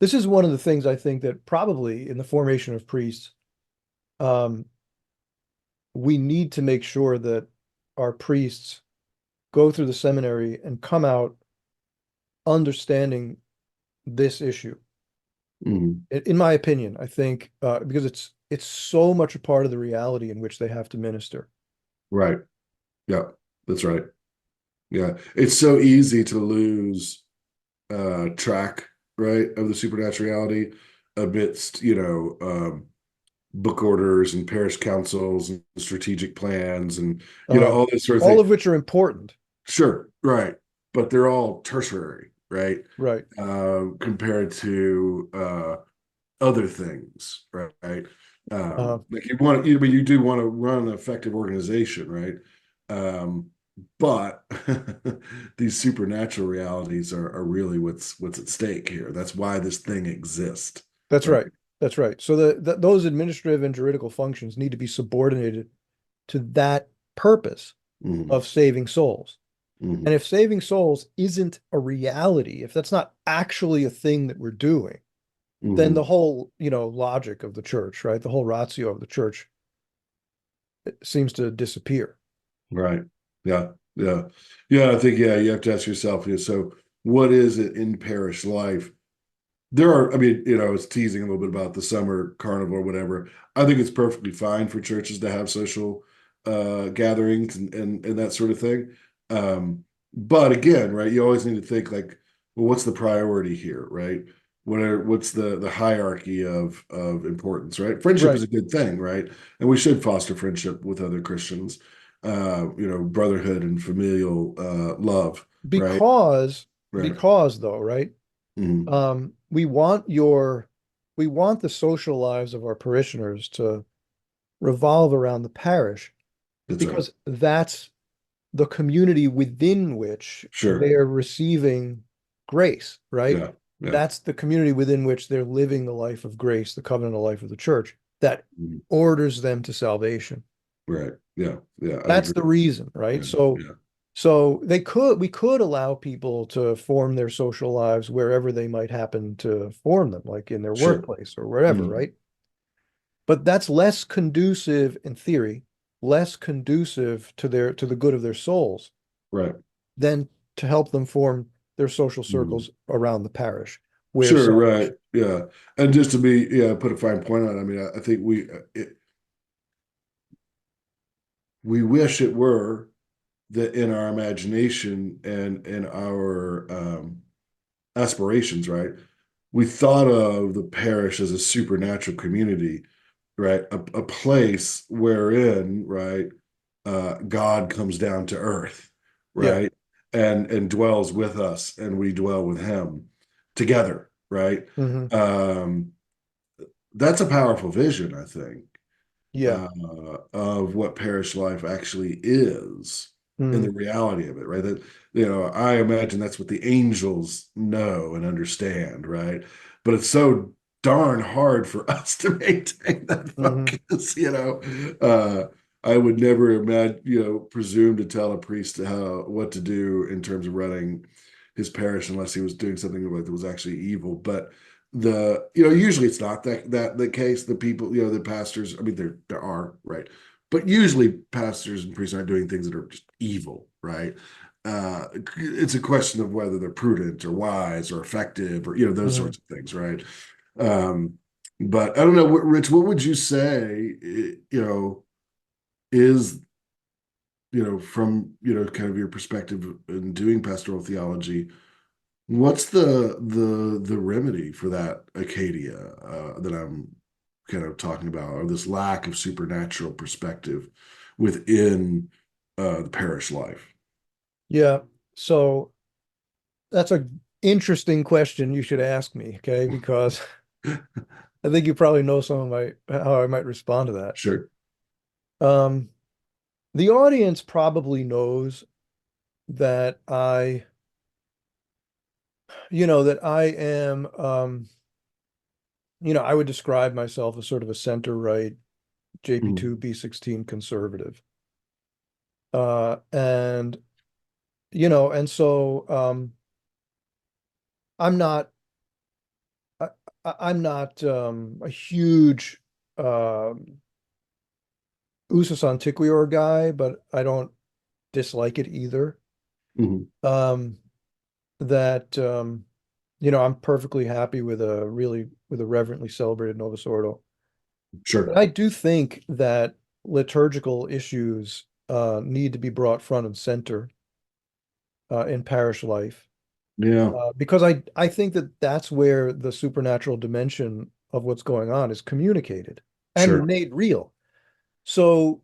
This is one of the things I think that probably in the formation of priests, um, we need to make sure that our priests go through the seminary and come out understanding this issue. mm. In my opinion, I think because it's so much a part of the reality in which they have to minister. Right. Yeah, that's right. Yeah. It's so easy to lose track, right, of the supernatural reality amidst, book orders and parish councils and strategic plans and, Uh, all this sort of all thing. of which are important. Sure, right. But they're all tertiary, right? Right. Compared to other things, right? Uh, Like you do want to run an effective organization, right? Um, but these supernatural realities are really what's at stake here. That's why this thing exists, that's right? right. That's right. So those administrative and juridical functions need to be subordinated to that purpose Hmm. of saving souls. And Hmm. if saving souls isn't a reality, if that's not actually a thing that we're doing, then the Hmm. whole, logic of the church, right? The whole ratio of the church seems to disappear. Right. Yeah. Yeah. Yeah. I think, yeah, you have to ask yourself, so what is it in parish life? There are, I mean, I was teasing a little bit about the summer carnival or whatever. I think it's perfectly fine for churches to have social gatherings and that sort of thing. But again, right, you always need to think like, well, what's the priority here, right? What's the hierarchy of importance, right? Friendship is Right. a good thing, right? And we should foster friendship with other Christians, brotherhood and familial love, right? Because, Right. because though, right? Mhm. We we want the social lives of our parishioners to revolve around the parish That's right. because that's the community within which Sure. they're receiving grace, right? Yeah. Yeah. That's the community within which they're living the life of grace, the covenantal life of the church that Mhm. orders them to salvation. Right. Yeah. Yeah. I That's the agree. reason, right? Yeah. Yeah. So we could allow people to form their social lives wherever they might happen to form them, like in their Sure. workplace or wherever, Mhm. right? But that's less conducive in theory, less conducive to the good of their souls Right. than to help them form their social Mhm. circles around the parish where Sure. salvation. Right. Yeah. And just to be, yeah, put a fine point on it, I mean, I think we wish it were that in our imagination and in our aspirations, right? We thought of the parish as a supernatural community, right? A place wherein, right, God comes down to earth, Yeah. right, and dwells with us, and we dwell with Him together, right? Hmm. Um, that's a powerful vision, I think, Yeah. uh, of what parish life actually is and the Hmm. reality of it, right? That, I imagine that's what the angels know and understand, right? But it's so darn hard for us to maintain that Hmm. focus, I would never imagine, presume to tell a priest how what to do in terms of running his parish unless he was doing something like that was actually evil. But usually it's not that the case. The people, the pastors, I mean, there are, right, but usually pastors and priests aren't doing things that are just evil, right? it's a question of whether they're prudent or wise or effective or those Mhm. sorts of things, right? Um, but I don't know, Rich, what would you say, is from kind of your perspective in doing pastoral theology, what's the remedy for that Acadia that I'm kind of talking about, or this lack of supernatural perspective within the parish life? Yeah. So that's a interesting question you should ask me, okay? Because I think you probably know some of my how I might respond to that. Sure. Um, the audience probably knows that that I am, I would describe myself as sort of a center right Mhm. JP2 B16 conservative. And and so I'm not I, I'm not a huge um Usus Antiquior guy, but I don't dislike it either. Mhm. Um, that I'm perfectly happy with a reverently celebrated Novus Ordo. But Sure. I do think that liturgical issues need to be brought front and center in parish life Yeah. because I think that that's where the supernatural dimension of what's going on is communicated and Sure. made real. So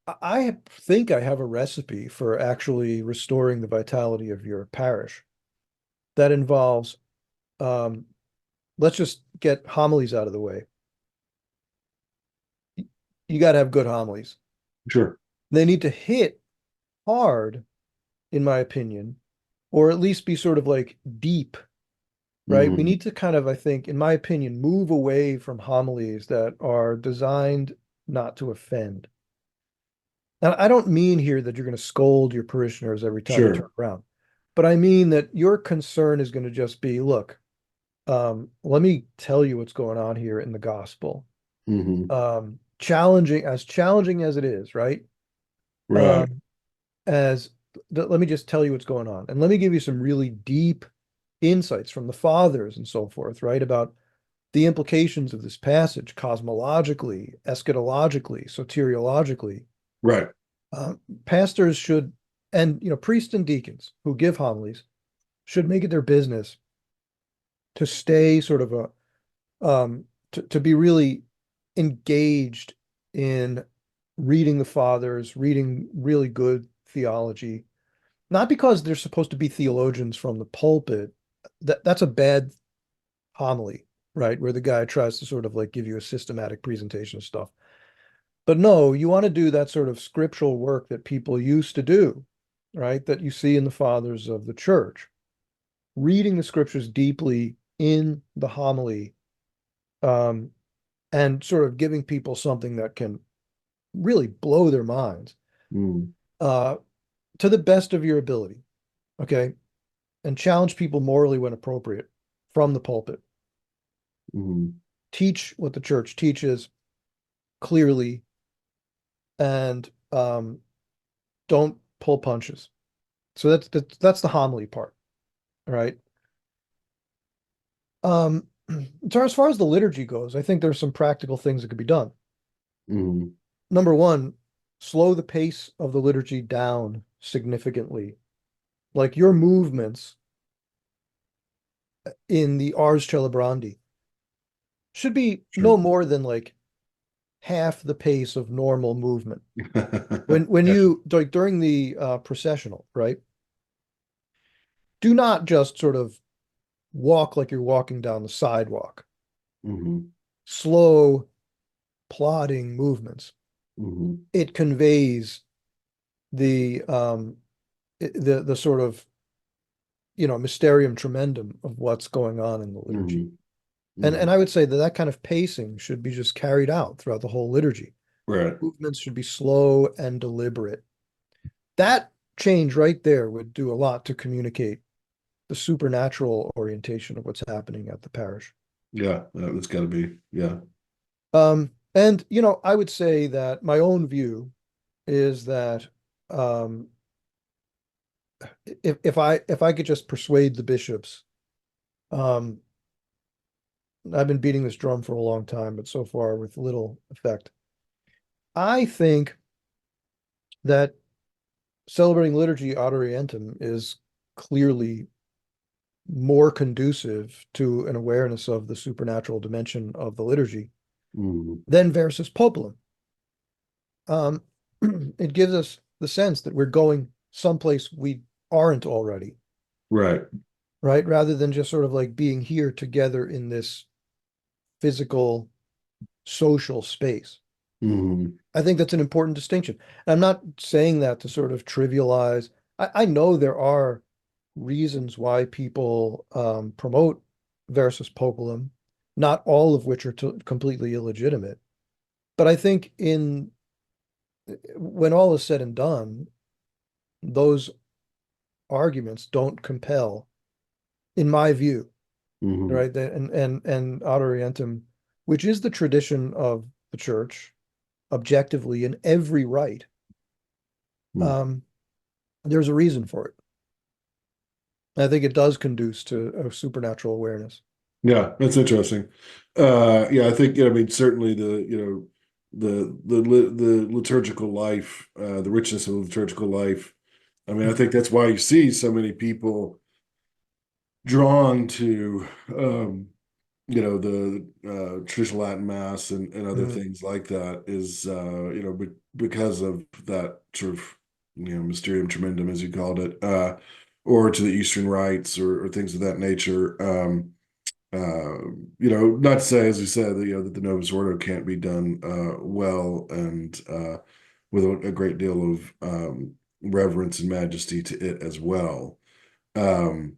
I think I have a recipe for actually restoring the vitality of your parish that involves um, let's just get homilies out of the way. You got to have good homilies. Sure. They need to hit hard, in my opinion, or at least be sort of like deep, right? We Mhm. need to kind of, I think, in my opinion, move away from homilies that are designed not to offend. And I don't mean here that you're going to scold your parishioners every time you turn Sure. around, but I mean that your concern is going to just be, look, let me tell you what's going on here in the gospel. Mhm. Challenging as it is, right? Right. Um, as let me just tell you what's going on, and let me give you some really deep insights from the fathers and so forth, right? About the implications of this passage cosmologically, eschatologically, soteriologically. Right. Uh, Pastors should, and priests and deacons who give homilies should make it their business to stay sort of to be really engaged in reading the fathers, reading really good theology, not because they're supposed to be theologians from the pulpit. That's a bad homily, right? Where the guy tries to sort of like give you a systematic presentation of stuff. But no, you want to do that sort of scriptural work that people used to do, right? That you see in the fathers of the church, reading the scriptures deeply in the homily, um, and sort of giving people something that can really blow their minds Mhm. uh, to the best of your ability, okay? And challenge people morally when appropriate from the pulpit. Mhm. Teach what the church teaches clearly and don't pull punches. So that's the homily part, right? So as far as the liturgy goes, I think there's some practical things that could be done. Mhm. Number one, slow the pace of the liturgy down significantly. Like your movements in the Ars Celebrandi should be no Sure. more than like half the pace of normal movement. When Yeah. you like during the processional, right? Do not just sort of walk like you're walking down the sidewalk. Mhm. Slow, plodding movements. Mhm. It conveys the the sort of mysterium tremendum of what's going on in the liturgy. Mhm. And Mhm. I would say that that kind of pacing should be just carried out throughout the whole liturgy. Right. Movements should be slow and deliberate. That change right there would do a lot to communicate the supernatural orientation of what's happening at the parish. Yeah. That's got to be. Yeah. And I would say that my own view is that um, if I could just persuade the bishops, um, I've been beating this drum for a long time, but so far with little effect. I think that celebrating liturgy ad orientem is clearly more conducive to an awareness of the supernatural dimension of the liturgy Mhm. than versus populum. Um, it gives us the sense that we're going someplace we aren't already, Right. right? Rather than just sort of like being here together in this physical, social space. Mhm. I think that's an important distinction. And I'm not saying that to sort of trivialize. I know there are reasons why people promote versus populum, not all of which are completely illegitimate. But I think in when all is said and done, those arguments don't compel, in my view, Mhm. right? And Ad Orientem, which is the tradition of the church, objectively in every rite, Mhm. um, there's a reason for it. I think it does conduce to a supernatural awareness. Yeah, that's interesting. Yeah, I think, I mean, certainly the liturgical life, the richness of the liturgical life. I mean, I think that's why you see so many people drawn to, the traditional Latin Mass and other Mhm. things like that is, because of that sort of, mysterium tremendum, as you called it, or to the Eastern rites or things of that nature. Not to say, as you said, that, that the Novus Ordo can't be done well and with a great deal of reverence and majesty to it as well. Um,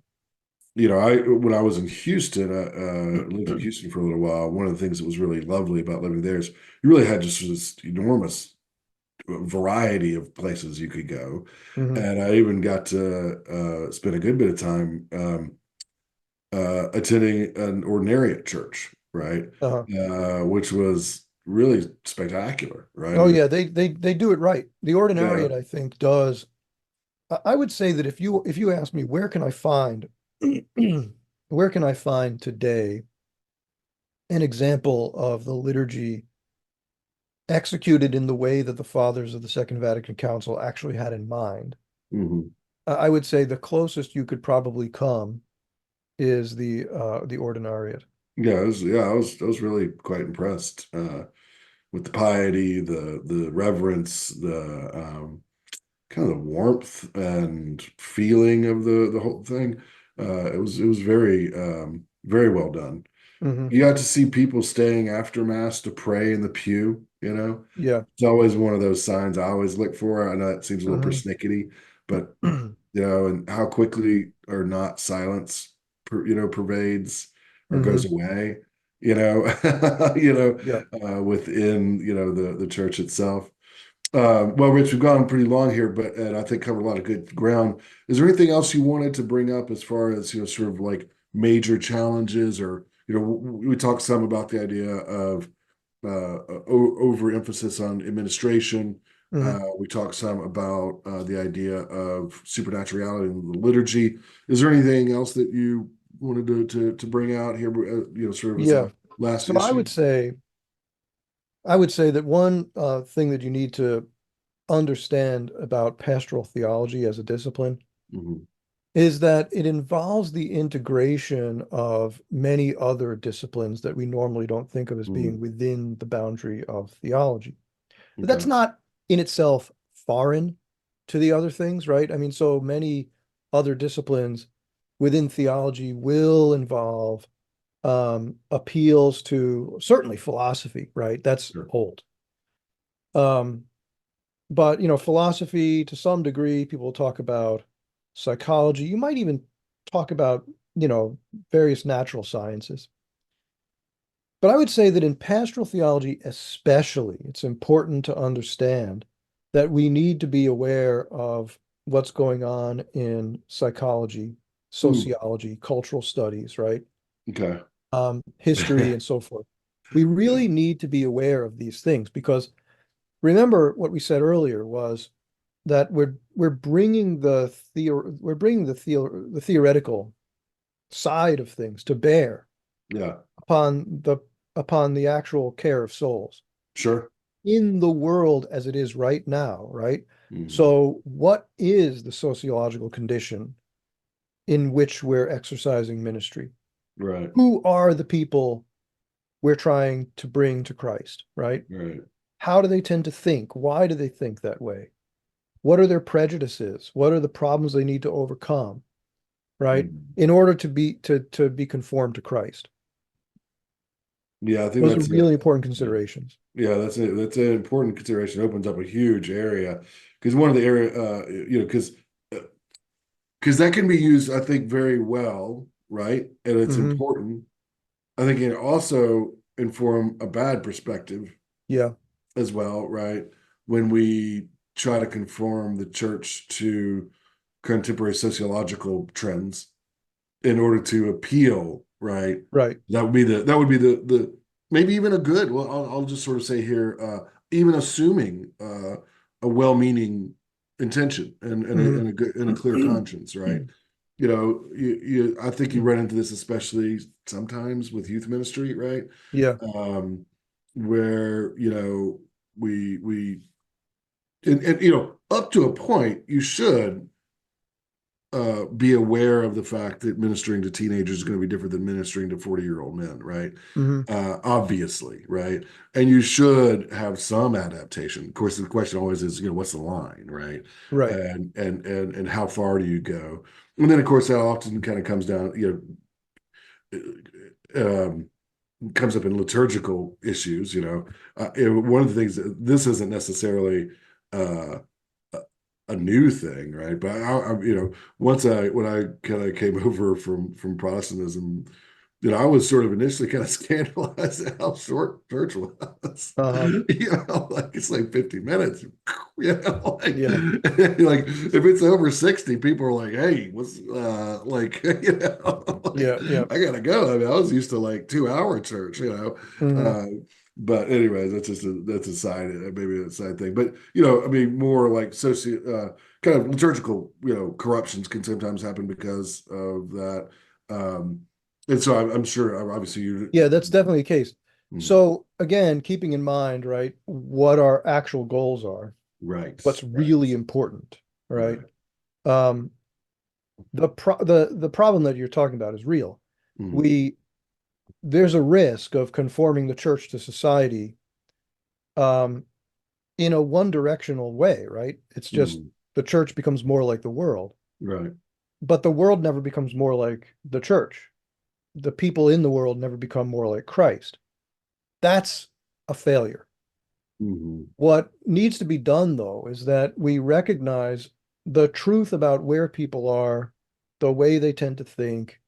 I when I was in Houston, I lived in Houston for a little while. One of the things that was really lovely about living there is you really had just this enormous variety of places you could go, Mhm. and I even got to spend a good bit of time. Attending an ordinariate church, right? Uh-huh. Which was really spectacular, right? Oh I mean, yeah, they do it right. The yeah. ordinariate, I think, does. I would say that if you ask me where can I find where can I find today an example of the liturgy executed in the way that the fathers of the Second Vatican Council actually had in mind, Mhm. I would say the closest you could probably come is the ordinariate. I was really quite impressed with the piety, the reverence, the kind of the warmth and feeling of the whole thing. It was very well done. Hmm. You got to see people staying after mass to pray in the pew, Yeah. It's always one of those signs I always look for. I know it seems a little Hmm. persnickety, but and how quickly or not silence, pervades or goes Hmm. away, you know, you Yeah. within the church itself. Well, Rich, we've gone pretty long here, but and I think covered a lot of good ground. Is there anything else you wanted to bring up as far as sort of like major challenges, or we talked some about the idea of overemphasis on administration. Hmm. We talked some about the idea of supernaturality in the liturgy. Is there anything else that you wanted to bring out here, sort of as Yeah. a last So I issue? would say that one thing that you need to understand about pastoral theology as a discipline Mhm. is that it involves the integration of many other disciplines that we normally don't think of as being Mhm. within the boundary of theology. But that's Okay. not in itself foreign to the other things, right? I mean, so many other disciplines within theology will involve appeals to certainly philosophy, right? That's Sure. old. Um, but philosophy to some degree, people talk about psychology. You might even talk about, you know, various natural sciences. But I would say that in pastoral theology, especially, it's important to understand that we need to be aware of what's going on in psychology, Hmm. sociology, cultural studies, right? Okay. History and so forth. We Yeah. really need to be aware of these things because remember what we said earlier was that we're bringing the theoretical side of things to bear Yeah. upon the actual care of souls Sure. in the world as it is right now, right? Mhm. So what is the sociological condition in which we're exercising ministry? Right. Who are the people we're trying to bring to Christ, right? Right. How do they tend to think? Why do they think that way? What are their prejudices? What are the problems they need to overcome, right? Mhm. In order to be conformed to Christ. Yeah, I think Those are that's it. really important considerations. Yeah, that's it. That's an important consideration. It opens up a huge area because one of the area, because that can be used, I think, very well, right? And it's Hmm. important. I think it also inform a bad perspective Yeah, as well, right? When we try to conform the church to contemporary sociological trends in order to appeal, right? right. That would be the maybe even a good. Well, I'll just sort of say here, even assuming a well-meaning intention and Hmm. a good and a clear conscience, right? I think you run into this especially sometimes with youth ministry, right? Yeah, Um, where we and up to a point you should be aware of the fact that ministering to teenagers is going to be different than ministering to 40-year-old men, right? hmm, Obviously, right? And you should have some adaptation. Of course, the question always is, what's the line, right? right. And how far do you go? And then, of course, that often kind of comes down, comes up in liturgical issues. One of the things that this isn't necessarily uh, a new thing, right? But when I kind of came over from Protestantism, I was sort of initially kind of scandalized at how short church was. Uh-huh. Like it's like 50 minutes. Yeah, Like if it's over 60, people are like, "Hey, what's like yeah, yeah. I gotta go." I mean, I was used to like 2 hour church, Hmm. Uh, but anyways, that's a side maybe a side thing. But I mean, more like kind of liturgical corruptions can sometimes happen because of that. And so I'm sure obviously you. Yeah, that's definitely the case. Mhm. So again, keeping in mind, right, what our actual goals are, Right, what's right, really important, right? right. Um, the problem that you're talking about is real. Mhm. We There's a risk of conforming the church to society um, in a one directional way, right? It's just Mhm. the church becomes more like the world, Right. but the world never becomes more like the church. The people in the world never become more like Christ. That's a failure. Mhm. What needs to be done, though, is that we recognize the truth about where people are, the way they tend to think,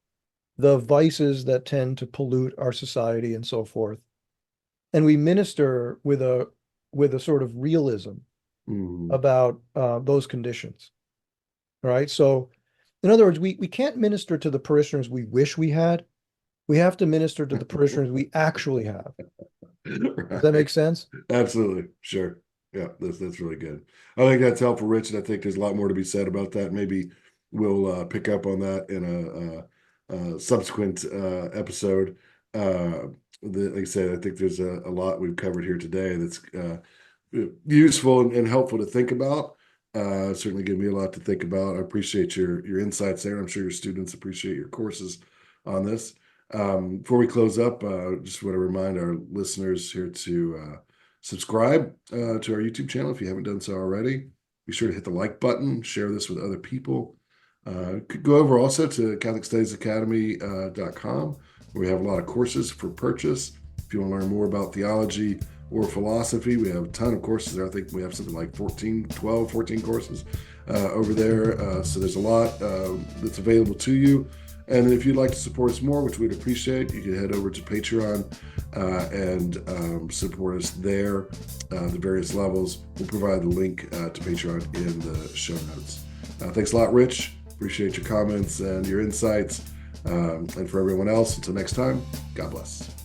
the vices that tend to pollute our society, and so forth. And we minister with a sort of realism Mhm. about those conditions. Right. So, in other words, we can't minister to the parishioners we wish we had. We have to minister to the parishioners we actually have. Does that make Right. sense? Absolutely. Sure. Yeah, that's really good. I think that's helpful, Rich, and I think there's a lot more to be said about that. Maybe we'll pick up on that in a subsequent episode. Like I said, I think there's a lot we've covered here today that's useful and helpful to think about. Certainly give me a lot to think about. I appreciate your insights there. I'm sure your students appreciate your courses on this. Before we close up, just want to remind our listeners here to subscribe to our YouTube channel if you haven't done so already. Be sure to hit the like button, share this with other people. Could go over also to CatholicStudiesAcademy.com, where we have a lot of courses for purchase. If you want to learn more about theology or philosophy, we have a ton of courses there. I think we have something like 14 courses over there. So there's a lot that's available to you. And if you'd like to support us more, which we'd appreciate, you can head over to Patreon and support us there. The various levels. We'll provide the link to Patreon in the show notes. Thanks a lot, Rich. Appreciate your comments and your insights. And for everyone else, until next time, God bless.